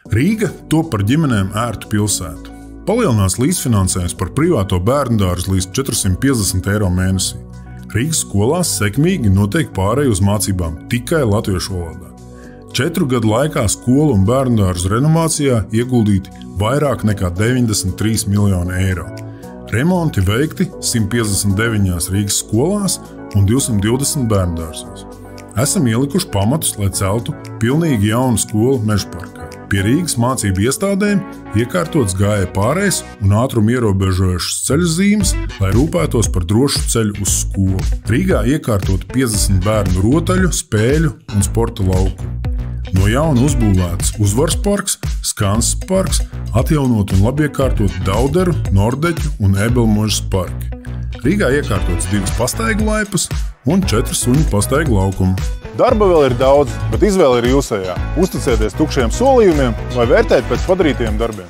Rīga top par ģimenēm ērtu pilsētu. Palielinās līdzfinansējums par privāto bērndārzu līdz 450 eiro mēnesī. Rīgas skolās sekmīgi notiek pārēj uz mācībām tikai latviešu valodā. 4 gadu laikā skolu un bērndārzu renovācijā ieguldīti vairāk nekā 93 miljoni eiro. Remonti veikti 159 Rīgas skolās un 220 bērndārzos. Esam ielikuši pamatus, lai celtu pilnīgi jaunu skolu Mežaparkā. Pie Rīgas mācību iestādēm iekārtots gājēju pārējs un ātrumu ierobežojošas ceļzīmes, lai rūpētos par drošu ceļu uz skolu. Rīgā iekārtot 50 bērnu rotaļu, spēļu un sporta lauku. No jauna uzbūvēts Uzvaras parks, Skanses parks, atjaunot un labiekārtot Dauderu, Nordeķu un Ebelmožas parki. Rīgā iekārtots 2 pastaigu laipas un 4 suņu pastaigu laukumi. Darba vēl ir daudz, bet izvēle ir jūsējā. Uzticieties tukšiem solījumiem vai vērtēt pēc padarītajiem darbiem.